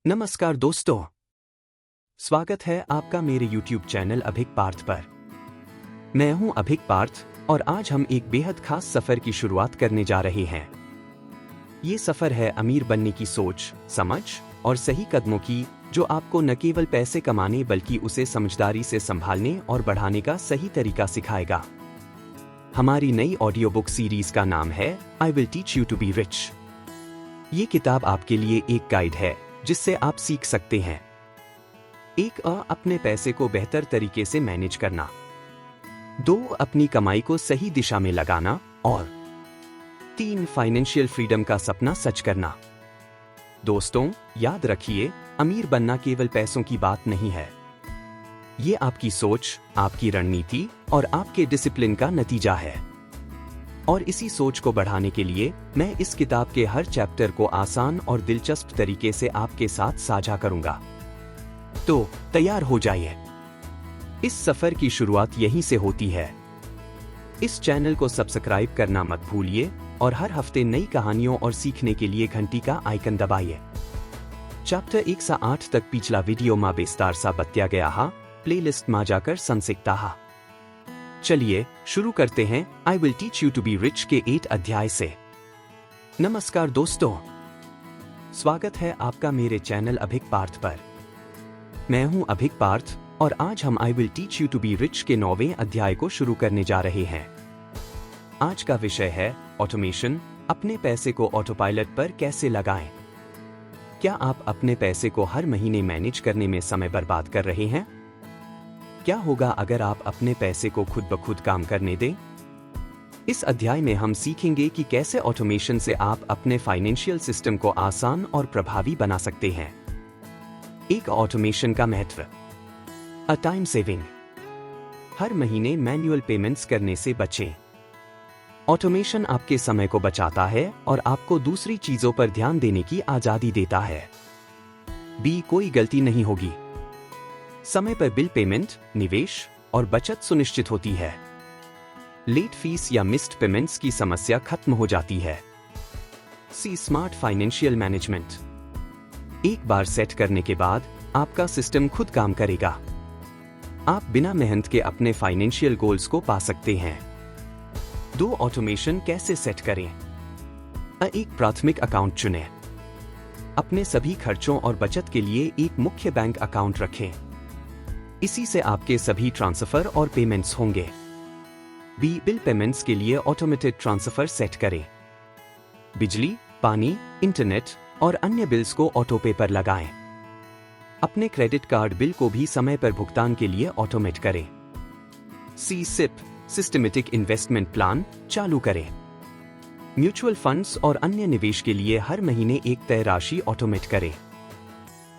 नमस्कार दोस्तों, स्वागत है आपका मेरे YouTube चैनल अभिक पार्थ पर। मैं हूं अभिक पार्थ और आज हम एक बेहद खास सफर की शुरुआत करने जा रहे हैं। ये सफर है अमीर बनने की सोच, समझ और सही कदमों की, जो आपको न केवल पैसे कमाने बल्कि उसे समझदारी से संभालने और बढ़ाने का सही तरीका सिखाएगा। हमारी नई ऑडियो बुक सीरीज का नाम है I will teach you to be rich. ये किताब आपके लिए एक गाइड है जिससे आप सीख सकते हैं। अपने पैसे को बेहतर तरीके से मैनेज करना। 2, अपनी कमाई को सही दिशा में लगाना। और 3, फाइनेंशियल फ्रीडम का सपना सच करना। दोस्तों, याद रखिए, अमीर बनना केवल पैसों की बात नहीं है। ये आपकी सोच, आपकी रणनीति और आपके डिसिप्लिन का नतीजा है। और इसी सोच को बढ़ाने के लिए मैं इस किताब के हर चैप्टर को आसान और दिलचस्प तरीके से आपके साथ साझा करूंगा। तो तैयार हो जाइए। इस सफर की शुरुआत यहीं से होती है। इस चैनल को सब्सक्राइब करना मत भूलिए और हर हफ्ते नई कहानियों और सीखने के लिए घंटी का आइकन दबाइए। चैप्टर 1 से 8 तक पिछला वीडियो में विस्तार सा बताया गया है। प्लेलिस्ट में जाकर सुन सकता है। चलिए शुरू करते हैं I will teach you to be rich के 8 अध्याय से। नमस्कार दोस्तों, स्वागत है आपका मेरे चैनल अभिक पार्थ पर। मैं हूं अभिक पार्थ और आज हम I will teach you to be rich के 9वें अध्याय को शुरू करने जा रहे हैं। आज का विषय है ऑटोमेशन। अपने पैसे को ऑटो पायलट पर कैसे लगाएं। क्या आप अपने पैसे को हर महीने मैनेज करने में समय बर्बाद कर रहे हैं? क्या होगा अगर आप अपने पैसे को खुद ब खुद काम करने दें? इस अध्याय में हम सीखेंगे कि कैसे ऑटोमेशन से आप अपने फाइनेंशियल सिस्टम को आसान और प्रभावी बना सकते हैं। ऑटोमेशन का महत्व। Time saving. हर महीने मैन्युअल पेमेंट्स करने से बचें। ऑटोमेशन आपके समय को बचाता है और आपको दूसरी चीजों पर ध्यान देने की आजादी देता है। कोई गलती नहीं होगी। समय पर बिल पेमेंट, निवेश और बचत सुनिश्चित होती है। लेट फीस या मिस्ड पेमेंट्स की समस्या खत्म हो जाती है। Smart financial management. एक बार सेट करने के बाद आपका सिस्टम खुद काम करेगा। आप बिना मेहनत के अपने फाइनेंशियल गोल्स को पा सकते हैं। 2, ऑटोमेशन कैसे सेट करें। एक प्राथमिक अकाउंट चुनें। अपने सभी खर्चों और बचत के लिए एक मुख्य बैंक अकाउंट रखें। इसी से आपके सभी ट्रांसफर और पेमेंट्स होंगे। बिल पेमेंट्स के लिए ऑटोमेटेड ट्रांसफर सेट करें। बिजली, पानी, इंटरनेट और अन्य बिल्स को ऑटो पे पर लगाएं। अपने क्रेडिट कार्ड बिल को भी समय पर भुगतान के लिए ऑटोमेट करें। सिप सिस्टमेटिक इन्वेस्टमेंट प्लान चालू करें। म्यूचुअल फंड्स और अन्य निवेश के लिए हर महीने एक तय राशि ऑटोमेट करें।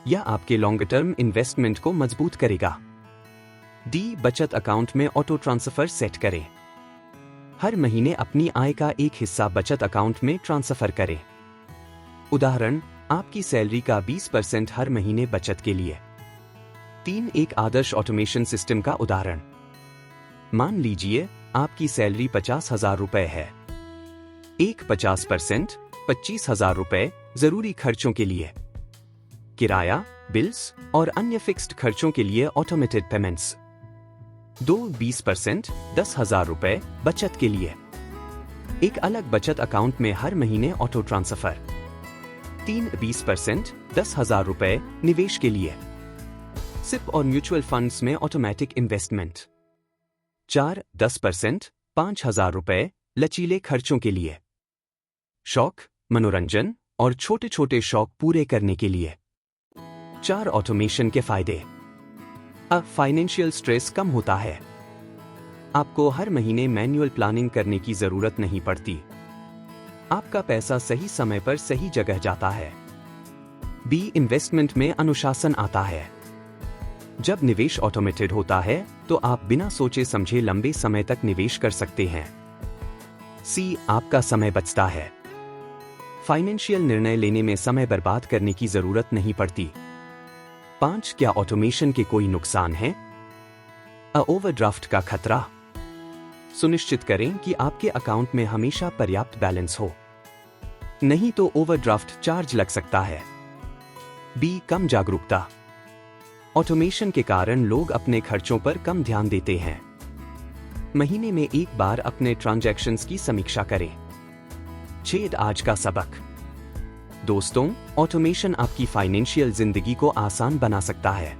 यह आपके लॉन्ग टर्म इन्वेस्टमेंट को मजबूत करेगा। बचत अकाउंट में ऑटो ट्रांसफर सेट करें। हर महीने अपनी आय का एक हिस्सा बचत अकाउंट में ट्रांसफर करें। उदाहरण, आपकी सैलरी का 20% हर महीने बचत के लिए। 3, एक आदर्श ऑटोमेशन सिस्टम का उदाहरण। मान लीजिए आपकी सैलरी 50,000 रुपए है। 50% 25,000 रुपए जरूरी खर्चों के लिए, किराया, बिल्स और अन्य फिक्स्ड खर्चों के लिए ऑटोमेटेड पेमेंट्स। 20% 10,000 रुपए बचत के लिए। एक अलग बचत अकाउंट में हर महीने ऑटो ट्रांसफर। 20% 10,000 रुपए निवेश के लिए, सिप और म्यूचुअल फंड्स में ऑटोमेटिक इन्वेस्टमेंट। 10% 5,000 रुपए लचीले खर्चों के लिए, शौक, मनोरंजन और छोटे छोटे शौक पूरे करने के लिए। 4, ऑटोमेशन के फायदे। फाइनेंशियल स्ट्रेस कम होता है। आपको हर महीने मैन्युअल प्लानिंग करने की जरूरत नहीं पड़ती। आपका पैसा सही समय पर सही जगह जाता है। इन्वेस्टमेंट में अनुशासन आता है। जब निवेश ऑटोमेटेड होता है तो आप बिना सोचे समझे लंबे समय तक निवेश कर सकते हैं। आपका समय बचता है। फाइनेंशियल निर्णय लेने में समय बर्बाद करने की जरूरत नहीं पड़ती। 5, क्या ऑटोमेशन के कोई नुकसान है। ओवरड्राफ्ट का खतरा। सुनिश्चित करें कि आपके अकाउंट में हमेशा पर्याप्त बैलेंस हो, नहीं तो ओवरड्राफ्ट चार्ज लग सकता है। बी, कम जागरूकता। ऑटोमेशन के कारण लोग अपने खर्चों पर कम ध्यान देते हैं। महीने में एक बार अपने ट्रांजैक्शंस की समीक्षा करें। 6, आज का सबक। दोस्तों, ऑटोमेशन आपकी फाइनेंशियल जिंदगी को आसान बना सकता है।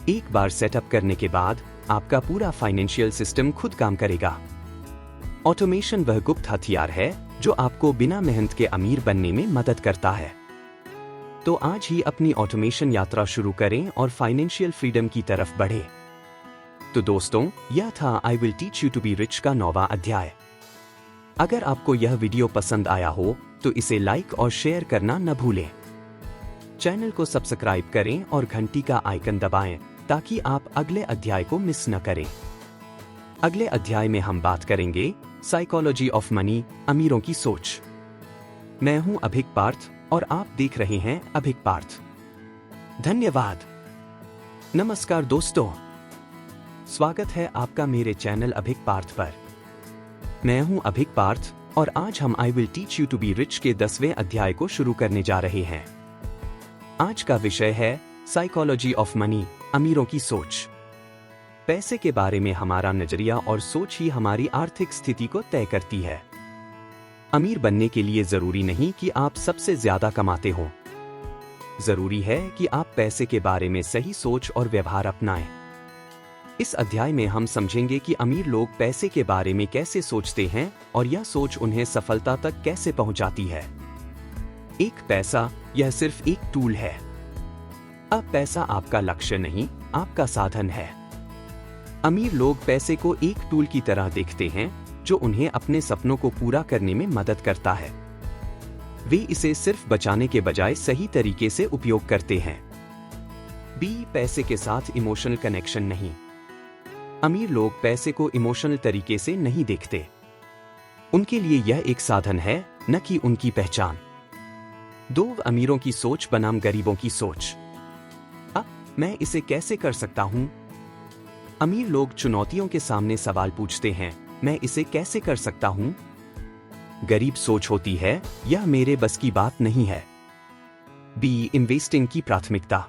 एक बार सेटअप करने के बाद आपका पूरा फाइनेंशियल सिस्टम खुद काम करेगा। ऑटोमेशन वह गुप्त हथियार है जो आपको बिना मेहनत के अमीर बनने में मदद करता है। तो आज ही अपनी ऑटोमेशन यात्रा शुरू करें और फाइनेंशियल फ्रीडम की तरफ बढ़े। तो दोस्तों, यह था I will teach you to be rich का 9वां अध्याय। अगर आपको यह वीडियो पसंद आया हो तो इसे लाइक और शेयर करना न भूलें। चैनल को सब्सक्राइब करें और घंटी का आइकन दबाएं ताकि आप अगले अध्याय को मिस न करें। अगले अध्याय में हम बात करेंगे साइकोलॉजी ऑफ मनी, अमीरों की सोच। मैं हूं अभिक पार्थ और आप देख रहे हैं अभिक पार्थ। धन्यवाद। नमस्कार दोस्तों, स्वागत है आपका मेरे चैनल अभिक पार्थ पर। मैं हूं अभिक पार्थ और आज हम I will teach you to be rich के 10वें अध्याय को शुरू करने जा रहे हैं। आज का विषय है साइकोलॉजी ऑफ मनी, अमीरों की सोच। पैसे के बारे में हमारा नजरिया और सोच ही हमारी आर्थिक स्थिति को तय करती है। अमीर बनने के लिए जरूरी नहीं कि आप सबसे ज्यादा कमाते हो। जरूरी है कि आप पैसे के बारे में सही सोच और व्यवहार अपनाएं। इस अध्याय में हम समझेंगे कि अमीर लोग पैसे के बारे में कैसे सोचते हैं और यह सोच उन्हें सफलता तक कैसे पहुंचाती है। एक पैसा, यह सिर्फ एक टूल है। अब पैसा आपका लक्ष्य नहीं, आपका साधन है। अमीर लोग पैसे को एक टूल की तरह देखते हैं जो उन्हें अपने सपनों को पूरा करने में मदद करता है। वे इसे सिर्फ बचाने के बजाय सही तरीके से उपयोग करते हैं। बी, पैसे के साथ इमोशनल कनेक्शन नहीं। अमीर लोग पैसे को इमोशनल तरीके से नहीं देखते। उनके लिए यह एक साधन है, न कि उनकी पहचान। 2, अमीरों की सोच बनाम गरीबों की सोच। मैं इसे कैसे कर सकता हूं? अमीर लोग चुनौतियों के सामने सवाल पूछते हैं, मैं इसे कैसे कर सकता हूं? गरीब सोच होती है, यह मेरे बस की बात नहीं है। बी, इन्वेस्टिंग की प्राथमिकता।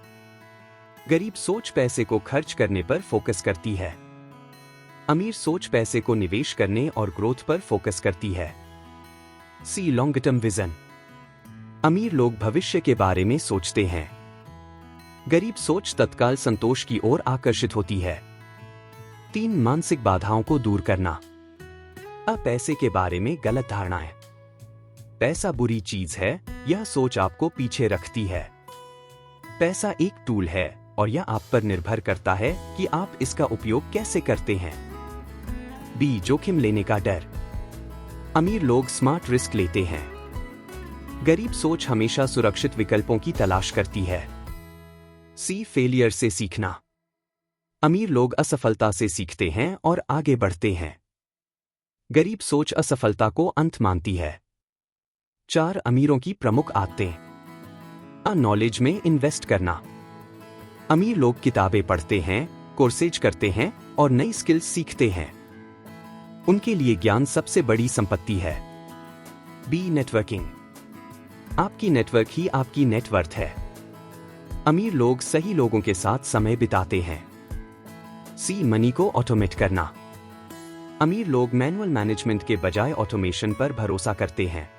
गरीब सोच पैसे को खर्च करने पर फोकस करती है। अमीर सोच पैसे को निवेश करने और ग्रोथ पर फोकस करती है। सी, लॉन्ग टर्म विजन। अमीर लोग भविष्य के बारे में सोचते हैं। गरीब सोच तत्काल संतोष की ओर आकर्षित होती है। 3, मानसिक बाधाओं को दूर करना। पैसे के बारे में गलत धारणाएं। पैसा बुरी चीज है, यह सोच आपको पीछे रखती है। पैसा एक टूल है और यह आप पर निर्भर करता है कि आप इसका उपयोग कैसे करते हैं। बी, जोखिम लेने का डर। अमीर लोग स्मार्ट रिस्क लेते हैं। गरीब सोच हमेशा सुरक्षित विकल्पों की तलाश करती है। सी, फेलियर से सीखना। अमीर लोग असफलता से सीखते हैं और आगे बढ़ते हैं। गरीब सोच असफलता को अंत मानती है। 4, अमीरों की प्रमुख आदतें। नॉलेज में इन्वेस्ट करना। अमीर लोग किताबें पढ़ते हैं, कोर्सेज करते हैं और नई स्किल्स सीखते हैं। उनके लिए ज्ञान सबसे बड़ी संपत्ति है। B, networking. आपकी नेटवर्क ही आपकी नेटवर्थ है। अमीर लोग सही लोगों के साथ समय बिताते हैं। सी, मनी को ऑटोमेट करना। अमीर लोग मैनुअल मैनेजमेंट के बजाय ऑटोमेशन पर भरोसा करते हैं।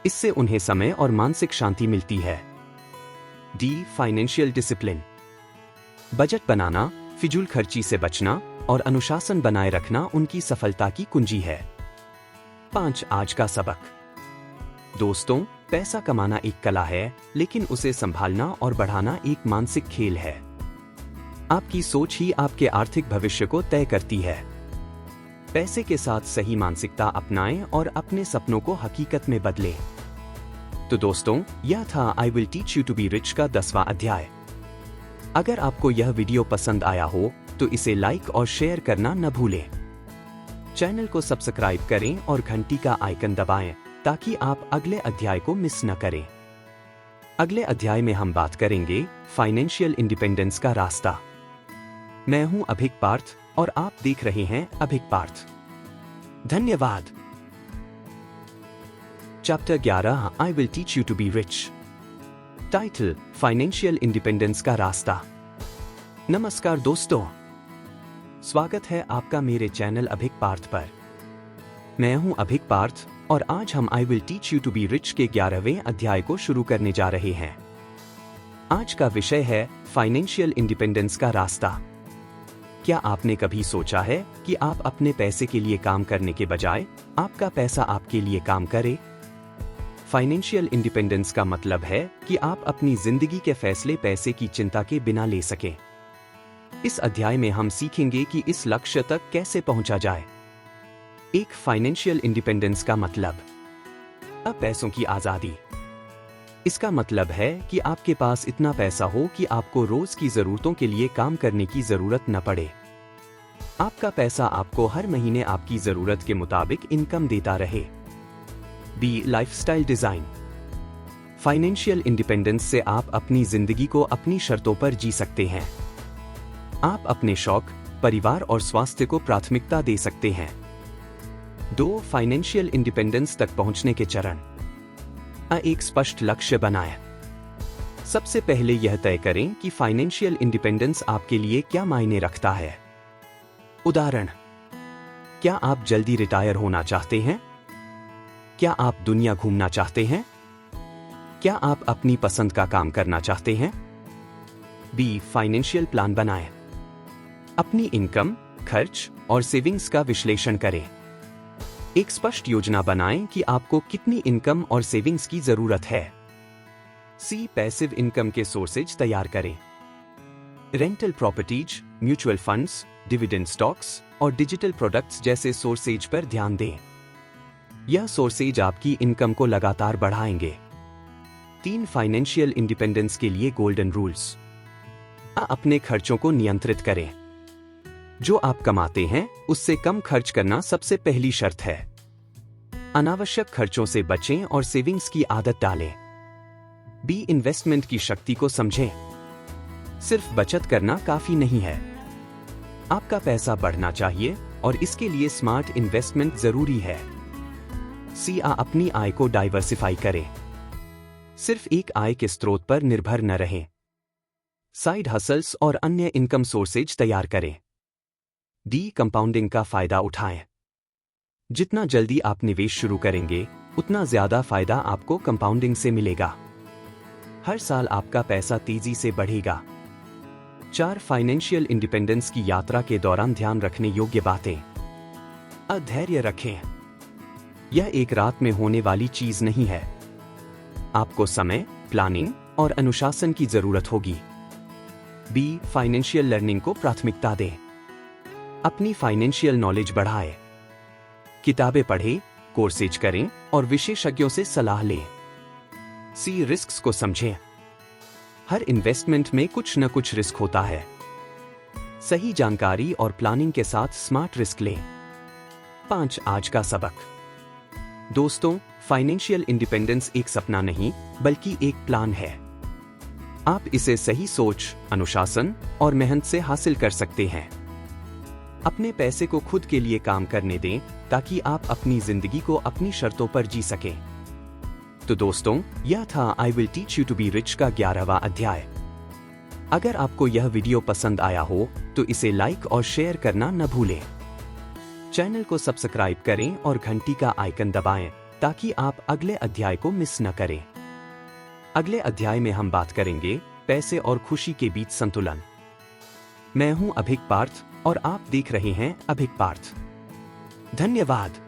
इससे उन्हें समय और मानसिक शांति मिलती है। D, financial discipline. बजट बनाना, फिजूल खर्ची से बचना और अनुशासन बनाए रखना उनकी सफलता की कुंजी है। 5, आज का सबक। दोस्तों, पैसा कमाना एक कला है, लेकिन उसे संभालना और बढ़ाना एक मानसिक खेल है। आपकी सोच ही आपके आर्थिक भविष्य को तय करती है। पैसे के साथ सही मानसिकता अपनाएं और अपने सपनों को हकीकत में बदलें। तो दोस्तों, यह था I will teach you to be rich का 10वां अध्याय। अगर आपको यह वीडियो पसंद आया हो तो इसे लाइक और शेयर करना न भूलें। चैनल को सब्सक्राइब करें और घंटी का आइकन दबाएं ताकि आप अगले अध्याय को मिस न करें। अगले अध्याय में हम बात करेंगे फाइनेंशियल इंडिपेंडेंस का रास्ता। मैं हूं अभिक पार्थ और आप देख रहे हैं अभिक पार्थ। धन्यवाद। Chapter 11, I will teach you to be rich. Title: financial independence का रास्ता। नमस्कार दोस्तों, स्वागत है आपका मेरे चैनल अभिक पार्थ पर। मैं हूं अभिक पार्थ और आज हम I will teach you to be rich के 11वें अध्याय को शुरू करने जा रहे हैं। आज का विषय है फाइनेंशियल इंडिपेंडेंस का रास्ता। क्या आपने कभी सोचा है कि आप अपने पैसे के लिए काम करने के बजाय आपका पैसा आपके लिए काम करे? फाइनेंशियल इंडिपेंडेंस का मतलब है कि आप अपनी जिंदगी के फैसले पैसे की चिंता के बिना ले सकें। इस अध्याय में हम सीखेंगे कि इस लक्ष्य तक कैसे पहुंचा जाए। एक फाइनेंशियल इंडिपेंडेंस का मतलब: अब पैसों की आजादी। इसका मतलब है कि आपके पास इतना पैसा हो कि आपको रोज की जरूरतों के लिए काम करने की जरूरत न पड़े। आपका पैसा आपको हर महीने आपकी जरूरत के मुताबिक इनकम देता रहे। B lifestyle design. Financial independence से आप अपनी जिंदगी को अपनी शर्तों पर जी सकते हैं। आप अपने शौक, परिवार और स्वास्थ्य को प्राथमिकता दे सकते हैं। 2 फाइनेंशियल इंडिपेंडेंस तक पहुंचने के चरण। एक स्पष्ट लक्ष्य बनाएं। सबसे पहले यह तय करें कि फाइनेंशियल इंडिपेंडेंस आपके लिए क्या मायने रखता है। उदाहरण: क्या आप जल्दी रिटायर होना चाहते हैं? क्या आप दुनिया घूमना चाहते हैं? क्या आप अपनी पसंद का काम करना चाहते हैं? बी फाइनेंशियल प्लान बनाएं। अपनी इनकम, खर्च और सेविंग्स का विश्लेषण करें। एक स्पष्ट योजना बनाएं कि आपको कितनी इनकम और सेविंग्स की जरूरत है। सी पैसिव इनकम के सोर्सेज तैयार करें। Rental properties, mutual funds, dividend stocks और डिजिटल प्रोडक्ट्स जैसे सोर्सेज पर ध्यान दें। यह सोर्सेज आपकी इनकम को लगातार बढ़ाएंगे। 3 फाइनेंशियल इंडिपेंडेंस के लिए गोल्डन रूल्स। अपने खर्चों को नियंत्रित करें। जो आप कमाते हैं उससे कम खर्च करना सबसे पहली शर्त है। अनावश्यक खर्चों से बचें और सेविंग्स की आदत डालें। बी इन्वेस्टमेंट की शक्ति को समझें। सिर्फ बचत करना काफी नहीं है। आपका पैसा बढ़ना चाहिए और इसके लिए स्मार्ट इन्वेस्टमेंट जरूरी है। सी अपनी आय को डाइवर्सिफाई करें। सिर्फ एक आय के स्रोत पर निर्भर न रहें। साइड हसल्स और अन्य इनकम सोर्सेज तैयार करें। डी कंपाउंडिंग का फायदा उठाएं। जितना जल्दी आप निवेश शुरू करेंगे उतना ज्यादा फायदा आपको कंपाउंडिंग से मिलेगा। हर साल आपका पैसा तेजी से बढ़ेगा। 4 फाइनेंशियल इंडिपेंडेंस की यात्रा के दौरान ध्यान रखने योग्य बातें। धैर्य रखें। यह एक रात में होने वाली चीज नहीं है। आपको समय, प्लानिंग और अनुशासन की जरूरत होगी। बी फाइनेंशियल लर्निंग को प्राथमिकता दें। अपनी फाइनेंशियल नॉलेज बढ़ाएं। किताबें पढ़ें, कोर्सेज करें और विशेषज्ञों से सलाह लें। सी रिस्क्स को समझें। हर इन्वेस्टमेंट में कुछ न कुछ रिस्क होता है। सही जानकारी और प्लानिंग के साथ स्मार्ट रिस्क लें। 5 आज का सबक। दोस्तों, फाइनेंशियल इंडिपेंडेंस एक सपना नहीं बल्कि एक प्लान है। आप इसे सही सोच, अनुशासन और मेहनत से हासिल कर सकते हैं। अपने पैसे को खुद के लिए काम करने दें ताकि आप अपनी जिंदगी को अपनी शर्तों पर जी सकें। तो दोस्तों, यह था I will teach you to be rich का 11वां अध्याय। अगर आपको यह वीडियो पसंद आया हो तो इसे लाइक और शेयर करना न भूलें। चैनल को सब्सक्राइब करें और घंटी का आइकन दबाएं ताकि आप अगले अध्याय को मिस न करें। अगले अध्याय में हम बात करेंगे पैसे और खुशी के बीच संतुलन। मैं हूं अभिक पार्थ और आप देख रहे हैं अभिक पार्थ। धन्यवाद।